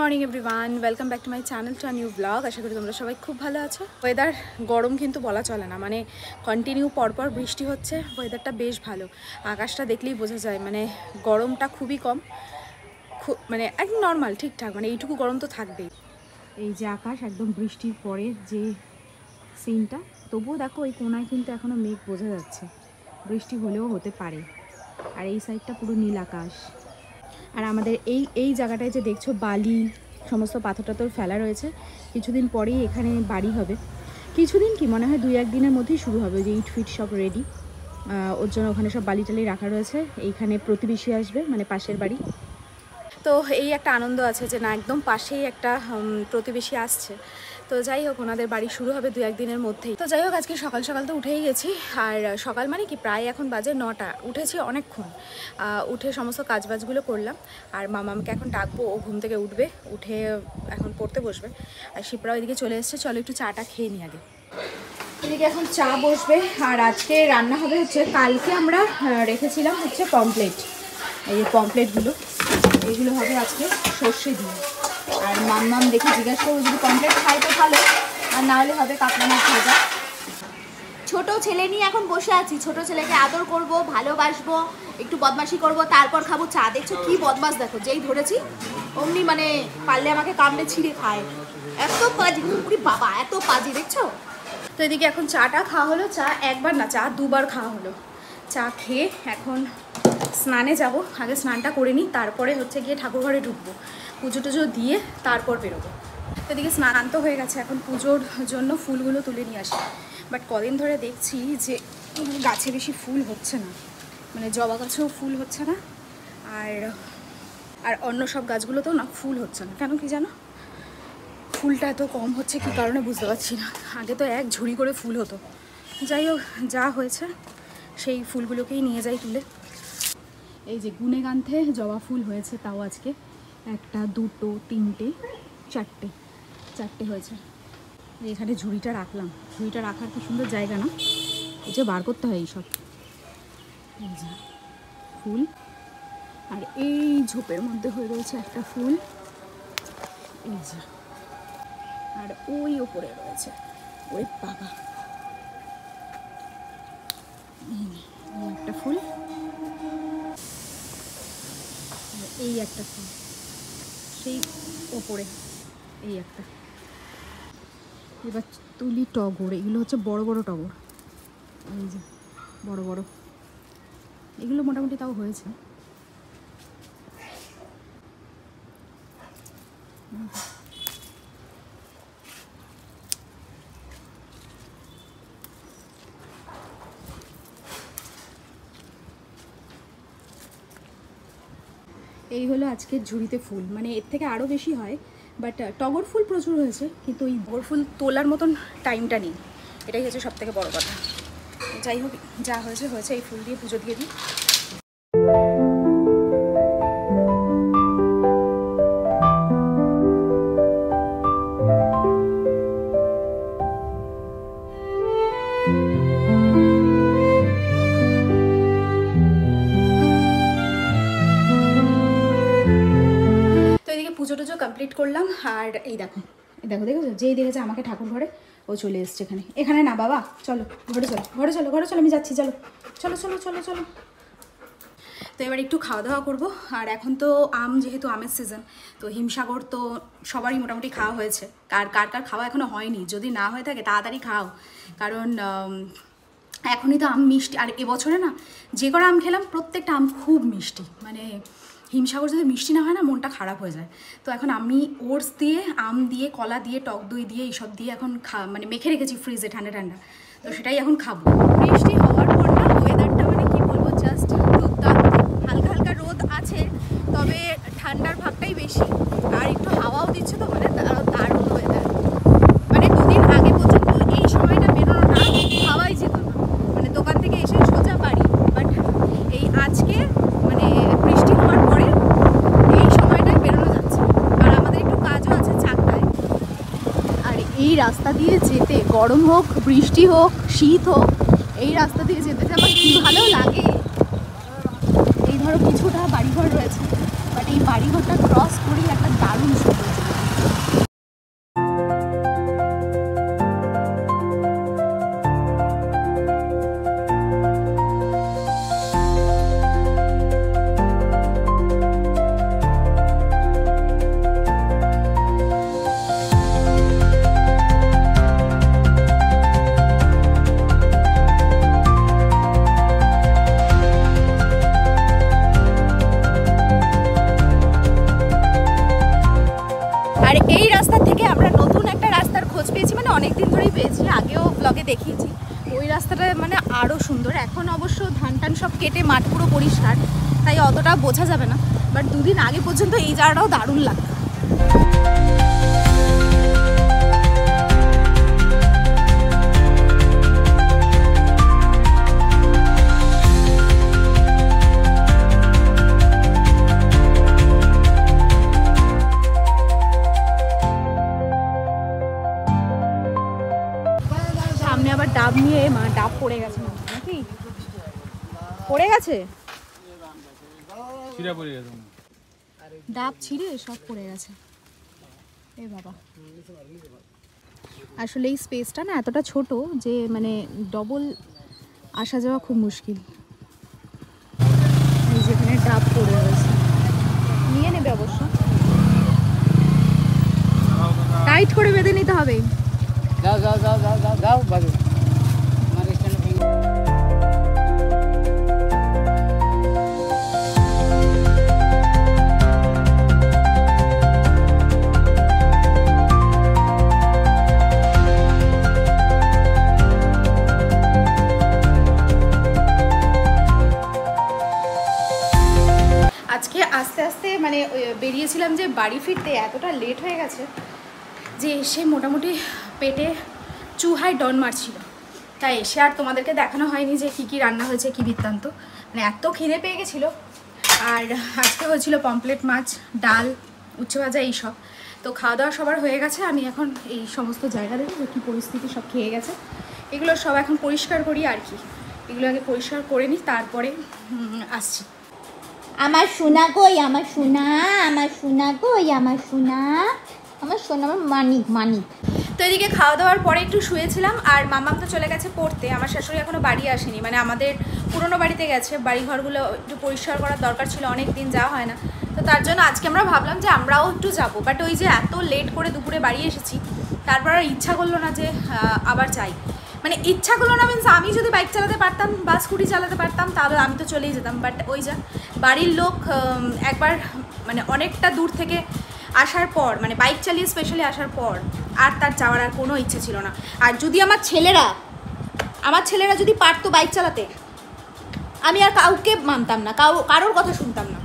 Morning everyone, welcome back to my channel to a new blog. আশা করি তোমরা সবাই খুব ভালো আছো। ওয়েদার গরম কিন্তু বলা চলে না, মানে কন্টিনিউ পরপর বৃষ্টি হচ্ছে। ওয়েদারটা বেশ ভালো, আকাশটা দেখলেই বোঝা যায় মানে গরমটা খুবই কম, মানে একদম নর্মাল ঠিকঠাক, মানে এইটুকু গরম তো থাকবেই। এই যে আকাশ একদম বৃষ্টির পরে যে সিনটা, তবুও দেখো ওই কোনায় কিন্তু এখনও মেঘ বোঝা যাচ্ছে, বৃষ্টি হলেও হতে পারে। আর এই সাইডটা পুরো নীল আকাশ। আর আমাদের এই জায়গাটায় যে দেখছো বালি সমস্ত পাথর টাথর ফেলা রয়েছে, কিছুদিন পরেই এখানে বাড়ি হবে। কিছুদিন কি মনে হয় 2-1 দিনের মধ্যেই শুরু হবে, যে ইট ফিট সব রেডি। ওর জন্য ওখানে সব বালি টালি রাখা রয়েছে। এইখানে প্রতিবেশী আসবে, মানে পাশের বাড়ি। তো এই একটা আনন্দ আছে যে না, একদম পাশেই একটা প্রতিবেশী আসছে। তো যাই হোক, ওনাদের বাড়ি শুরু হবে 2-1 দিনের মধ্যেই। তো যাই হোক, আজকে সকাল সকাল তো উঠেই গেছি। আর সকাল মানে কি, প্রায় এখন বাজে 9টা। উঠেছি অনেকক্ষণ, উঠে সমস্ত কাজবাজগুলো করলাম। আর মামাকে এখন ডাকবো, ও ঘুম থেকে উঠবে, উঠে এখন পড়তে বসবে। আর শিপ্রাও এদিকে চলে এসছে, চলো একটু চাটা খেয়ে নিই আগে। এদিকে এখন চা বসবে। আর আজকে রান্না হবে হচ্ছে, কালকে আমরা রেখেছিলাম হচ্ছে পমপ্লেট। এই যে পমপ্লেটগুলো, এইগুলো হবে আজকে সর্ষে দিয়ে। আর মাম দেখে জিজ্ঞাসা করবো, যদি পমপ্লেট খাই তো ভালো, আর না হলে হবে কাতলা মাছ ভাজা। ছোট ছেলে নিয়ে এখন বসে আছি। ছোট ছেলেকে আদর করব, ভালোবাসবো, একটু বদমাশি করব, তারপর খাবো চা। দেখছো কি বদমাশ, দেখো যেই ধরেছি অমনি মানে পারলে আমাকে কামড়ে ছিঁড়ে খায়। এত পাজি বাবা, এত পাজি দেখছো। তো এদিকে এখন চাটা খাওয়া হলো। চা একবার না, চা 2বার খাওয়া হলো। চা খেয়ে এখন স্নানে যাব। আগে স্নানটা করে নিই, তারপরে হচ্ছে গিয়ে ঠাকুর ঘরে ঢুকবো, পুজো টুজো দিয়ে তারপর বেরোবো। তো এদিকে স্নান তো হয়ে গেছে, এখন পুজোর জন্য ফুলগুলো তুলে নিয়ে আসি। বাট কদিন ধরে দেখছি যে গাছে বেশি ফুল হচ্ছে না, মানে জবা গাছেও ফুল হচ্ছে না, আর অন্য সব গাছগুলোতেও না ফুল হচ্ছে না। কেন কি জানো, ফুলটা এত কম হচ্ছে কী কারণে বুঝতে পারছি না। আগে তো এক ঝুড়ি করে ফুল হতো। যাই হোক, যা হয়েছে সেই ফুলগুলোকেই নিয়ে যাই তুলে। এই যে গুনেগান্থে জবা ফুল হয়েছে, তাও আজকে 1, 2, 3, 4টে হয়েছে। এখানে ঝুড়িটা রাখলাম, ঝুড়িটা রাখার কি সুন্দর জায়গা না, এই যে বার করতে হয় এইসব। এই যে ফুল, আর এই ঝোপের মধ্যে হয়ে রয়েছে একটা ফুল, এই যে, আর ওই ওপরে রয়েছে, ওই বাবা এই একটা ফুল, এই একটা ফুল, সেই ওপরে এই একটা। এবার তুলি টগর, এগুলো হচ্ছে বড় বড় টগর, এই যে বড় বড়, এগুলো মোটামুটি তাও হয়েছে। এই হলো আজকের ঝুড়িতে ফুল, মানে এর থেকে আরও বেশি হয়, বাট টগর ফুল প্রচুর হয়েছে, কিন্তু ওই টগর ফুল তোলার মতন টাইমটা নেই, এটাই হচ্ছে সব থেকে বড়ো কথা। যাই হোক, যা হয়েছে হয়েছে, এই ফুল দিয়ে পুজো দিয়ে দিই। পুজো টুজো কমপ্লিট করলাম। আর এই দেখো দেখেছো, যেই দেখেছে আমাকে ঠাকুর ঘরে, ও চলে এসছে এখানে না বাবা, চলো ঘরে চলো, আমি যাচ্ছি, চলো। তো এবার একটু খাওয়া দাওয়া করবো। আর এখন তো যেহেতু আমের সিজন, তো হিমসাগর তো সবারই মোটামুটি খাওয়া হয়েছে। কার খাওয়া এখনো হয়নি, যদি না হয়ে থাকে তাড়াতাড়ি খাও, কারণ এখনই তো আম মিষ্টি। আর এবছরে না যে কটা আম খেলাম, প্রত্যেকটা আম খুব মিষ্টি, মানে হিমসাগর যদি মিষ্টি না হয় না, মনটা খারাপ হয়ে যায়। তো এখন আমি ওটস দিয়ে, আম দিয়ে, কলা দিয়ে, টক দই দিয়ে, এইসব দিয়ে এখন মানে মেখে রেখেছি ফ্রিজে ঠান্ডা, তো সেটাই এখন খাবো। বৃষ্টি হওয়ার পর না ওয়েদারটা মানে কি বলবো, জাস্ট দুর্দান্ত। হালকা হালকা রোদ আছে, তবে ঠান্ডার ভাবটাই বেশি, আর একটু হাওয়াও দিচ্ছে, তো মানে দারুণ ওয়েদার। মানে 2 দিন আগে পর্যন্ত এই সময়টা বেরোনো না, খাওয়াই যেত না, মানে দোকান থেকে এসে সোজা বাড়ি। বাট এই আজকে মানে বৃষ্টি হওয়ার পরে এই সময়টায় বেরোনো যাচ্ছে। আর আমাদের একটু কাজও আছে চাকদায়। আর এই রাস্তা দিয়ে যেতে, গরম হোক, বৃষ্টি হোক, শীত হোক, এই রাস্তা দিয়ে যেতে যে আমার কী ভালো লাগে। এই ধরো কিছুটা বাড়িঘর রয়েছে, বাট এই বাড়িঘরটা ক্রস করেই একটা দারুণ সৌন্দর্য। অনেক দিন ধরেই পেয়েছি, আগেও ব্লগে দেখিয়েছি। ওই রাস্তাটা মানে আরও সুন্দর। এখন অবশ্য ধান টান সব কেটে মাঠ পুরো পরিষ্কার, তাই অতটা বোঝা যাবে না, বাট দুদিন আগে পর্যন্ত এই জায়গাটাও দারুণ লাগতো। সামনে আবার ডাব নিয়ে মা, ডাব পড়ে গেছে নাকি? পড়ে গেছে, ডাব ছিঁড়ে সব পড়ে গেছে। এ বাবা, আসলে এই স্পেসটা না এতটা ছোট যে মানে ডবল আসা যাওয়া খুব মুশকিল। এই যেখানে ডাব পড়ে রয়েছে, নিয়ে নেবে অবশ্য, টাইট করে বেঁধে নিতে হবে। যাও যাও যাও যাও যাও যাও বাজু আমার স্ট্যান্ড আজকে আস্তে আস্তে মানে বেরিয়েছিলাম যে বাড়ি ফিরতে, এতটা লেট হয়ে গেছে যে এসে মোটামুটি পেটে চুহাই ডন মারছিল, তাই এসে আর তোমাদেরকে দেখানো হয়নি যে কী কী রান্না হয়েছে, কী বৃত্তান্ত। মানে এত খিদে পেয়ে গেছিলো। আর আজকে হয়েছিল পমপ্লেট মাছ, ডাল, উচ্ছে ভাজা, এইসব। তো খাওয়া দাওয়া সবার হয়ে গেছে। আমি এখন এই সমস্ত জায়গা দেখি কী পরিস্থিতি, সব খেয়ে গেছে। এগুলো সব এখন পরিষ্কার করি আর কি, এগুলো আগে পরিষ্কার করে নিই, তারপরে আসছি। আমার সোনা কই, আমার সোনা, আমার সোনা কই, আমার সোনা, আমার সোনা, আমার মানিক মানিক। তো এদিকে খাওয়া দাওয়ার পরে একটু শুয়েছিলাম, আর মাম্মাম তো চলে গেছে পড়তে। আমার শাশুড়ি এখনও বাড়ি আসেনি, মানে আমাদের পুরনো বাড়িতে গেছে। বাড়ি ঘরগুলো একটু পরিষ্কার করার দরকার ছিল, অনেক দিন যাওয়া হয় না। তো তার জন্য আজকে আমরা ভাবলাম যে আমরাও একটু যাবো, বাট ওই যে এত লেট করে দুপুরে বাড়ি এসেছি, তারপর আর ইচ্ছা করলো না যে আবার যাই। মানে ইচ্ছা করলো না মিনস, আমি যদি বাইক চালাতে পারতাম বা স্কুটি চালাতে পারতাম তাহলে আমি তো চলেই যেতাম, বাট ওই যা বাড়ির লোক একবার মানে অনেকটা দূর থেকে আসার পর, মানে বাইক চালিয়ে স্পেশালি আসার পর আর তার যাওয়ার আর কোনো ইচ্ছে ছিল না। আর যদি আমার ছেলেরা যদি পারতো বাইক চালাতে, আমি আর কাউকে মানতাম না, কারোর কথা শুনতাম না।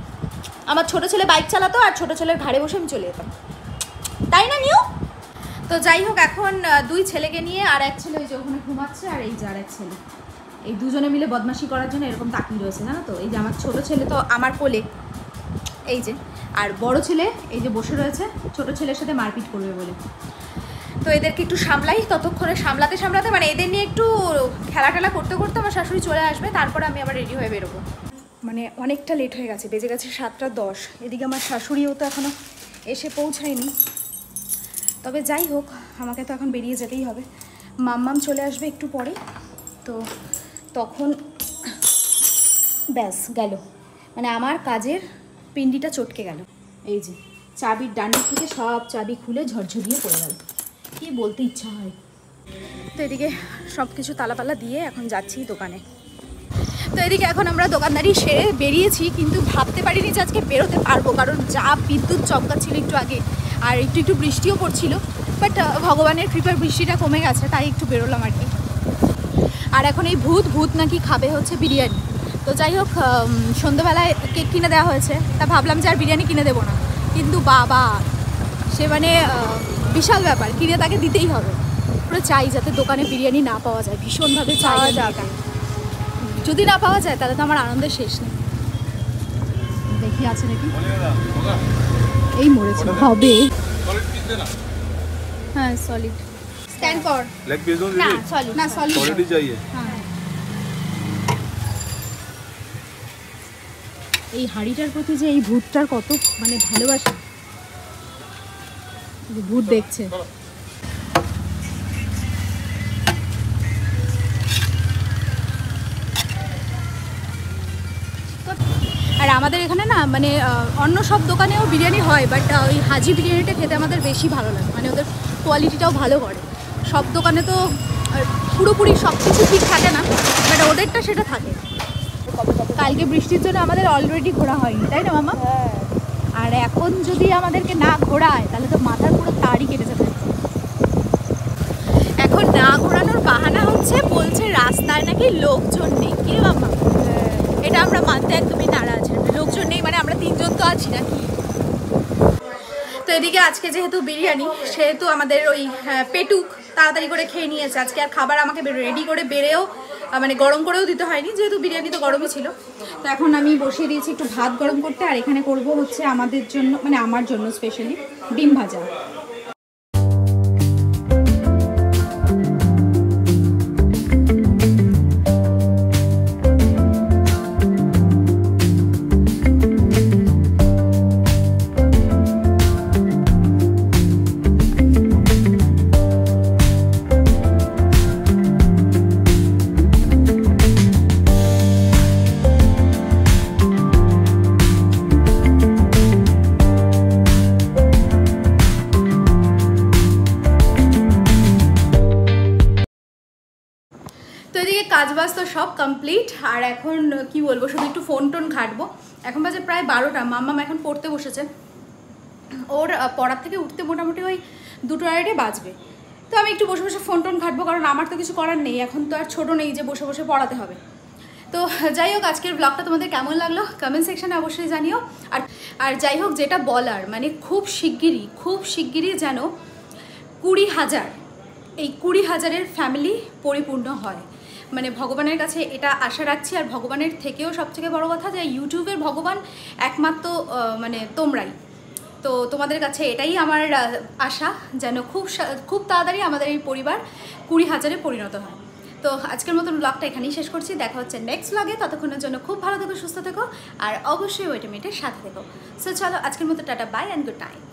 আমার ছোট ছেলে বাইক চালাতো আর ছোট ছেলের ঘাড়ে বসে আমি চলে যেতাম, তাই না নিউ? তো যাই হোক, এখন দুই ছেলেকে নিয়ে, আর এক ছেলে ওই যে ওখানে ঘুমাচ্ছে, আর এই যে আর এক ছেলে, এই দুজনে মিলে বদমাশি করার জন্য এরকম তাকিয়ে রয়েছে, জানো তো? এই যে আমার ছোট ছেলে তো আমার কোলে, এই যে, আর বড় ছেলে এই যে বসে রয়েছে ছোট ছেলের সাথে মারপিট করবে বলে। তো এদেরকে একটু সামলাই, ততক্ষণে সামলাতে সামলাতে মানে এদের নিয়ে একটু খেলা টেলা করতে করতে আমার শাশুড়ি চলে আসবে, তারপরে আমি আবার রেডি হয়ে বেরোবো। মানে অনেকটা লেট হয়ে গেছে, বেজে গেছে 7:10। এদিকে আমার শাশুড়িও তো এখনও এসে পৌঁছায়নি। তবে যাই হোক, আমাকে তো এখন বেরিয়ে যেতেই হবে। মাম্মাম চলে আসবে একটু পরে, তো তখন ব্যাস গেল, মানে আমার কাজের পিন্ডিটা চটকে গেল। এই যে চাবির ডান্ডি থেকে সব চাবি খুলে ঝরঝরিয়ে পড়ে গেল, কি বলতে ইচ্ছা হয়। তো এদিকে সব কিছু তালাপালা দিয়ে এখন যাচ্ছি দোকানে। তো এদিকে এখন আমরা দোকানদারি সেরে বেরিয়েছি, কিন্তু ভাবতে পারিনি যে আজকে বেরোতে পারবো, কারণ যা বিদ্যুৎ চমকাচ্ছিল একটু আগে, আর একটু একটু বৃষ্টিও পড়ছিল। বাট ভগবানের কৃপায় বৃষ্টিটা কমে গেছে, তাই একটু বেরোলাম আর কি। আর এখন এই ভূত নাকি খাবে হচ্ছে বিরিয়ানি। তো যাই হোক, সন্ধ্যাবেলায় কেক কিনে দেওয়া হয়েছে, তা ভাবলাম যে আর বিরিয়ানি কিনে দেবো না, কিন্তু বাবা সে মানে বিশাল ব্যাপার, কিনে তাকে দিতেই হবে। পুরো চাই যাতে দোকানে বিরিয়ানি না পাওয়া যায়, ভীষণভাবে চাই যাবে। যদি না পাওয়া যায় তাহলে তো আমার আনন্দের শেষ নেই। দেখি আছে নাকি, এই মরেছে হবে। হ্যাঁ solid stand for leg piece दो না, दीदी সলিড না, সলিড क्वालिटी चाहिए। হ্যাঁ, এই হাঁড়িটার প্রতি যে এই ভূতটার কত মানে ভালোবাসা, ভূত দেখছে। আর আমাদের এখানে না মানে অন্য সব দোকানেও বিরিয়ানি হয়, বাট ওই হাজি বিরিয়ানিটা খেতে আমাদের বেশি ভালো লাগে, মানে ওদের কোয়ালিটিটাও ভালো করে। সব দোকানে তো পুরোপুরি সব কিছু ঠিক থাকে না, বাট ওদেরটা সেটা থাকে। কালকে বৃষ্টির জন্য আমাদের অলরেডি ঘোরা হয়নি, তাই না মামা? আর এখন যদি আমাদেরকে না ঘোরায় তাহলে তো মাথার পুরো তারই কেটে যাবে। না ঘোরানোর বাহানা হচ্ছে, বলছে রাস্তায় নাকি লোকজন নেই। কি রে বাবা, এটা আমরা মানতে একদমই নারাজ। লোকজন নেই মানে আমরা তিনজন তো আছি নাকি। তো এদিকে আজকে যেহেতু বিরিয়ানি, সেহেতু আমাদের ওই পেটুক তাড়াতাড়ি করে খেয়ে নিয়েছে। আজকে আর খাবার আমাকে রেডি করে বেড়েও মানে গরম করেও দিতে হয়নি, যেহেতু বিরিয়ানি তো গরমই ছিল। তো এখন আমি বসিয়ে দিয়েছি একটু ভাত গরম করতে, আর এখানে করব হচ্ছে আমাদের জন্য মানে আমার জন্য স্পেশালি ডিম ভাজা। তো এদিকে কাজবাজ তো সব কমপ্লিট, আর এখন কি বলবো, শুধু একটু ফোন টোন ঘাটবো। এখন বাজে প্রায় 12টা, মাম্মাম এখন পড়তে বসেছে। ওর পড়ার থেকে উঠতে মোটামুটি ওই 2-2:30 বাজবে। তো আমি একটু বসে বসে ফোন টোন ঘাটবো, কারণ আমার তো কিছু করার নেই, এখন তো আর ছোটো নেই যে বসে বসে পড়াতে হবে। তো যাই হোক, আজকের ব্লগটা তোমাদের কেমন লাগলো কমেন্ট সেকশানে অবশ্যই জানিও। আর যাই হোক, যেটা বলার মানে খুব শিগগিরই যেন 20,000 এই 20,000-এর ফ্যামিলি পরিপূর্ণ হয়। মানে ভগবানের কাছে এটা আশা রাখছি। আর ভগবানের থেকেও সবথেকে বড় কথা যে ইউটিউবের ভগবান একমাত্র মানে তোমরাই। তো তোমাদের কাছে এটাই আমার আশা, যেন খুব তাড়াতাড়ি আমাদের এই পরিবার 20,000-এ পরিণত হয়। তো আজকের মতন ব্লগটা এখানেই শেষ করছি। দেখা হচ্ছে নেক্সট ব্লগে। ততক্ষণের জন্য খুব ভালো থেকো, সুস্থ থেকো, আর অবশ্যই ওয়েটমেটের সাথে থেকো। সো চলো, আজকের মতো tata, bye and good night.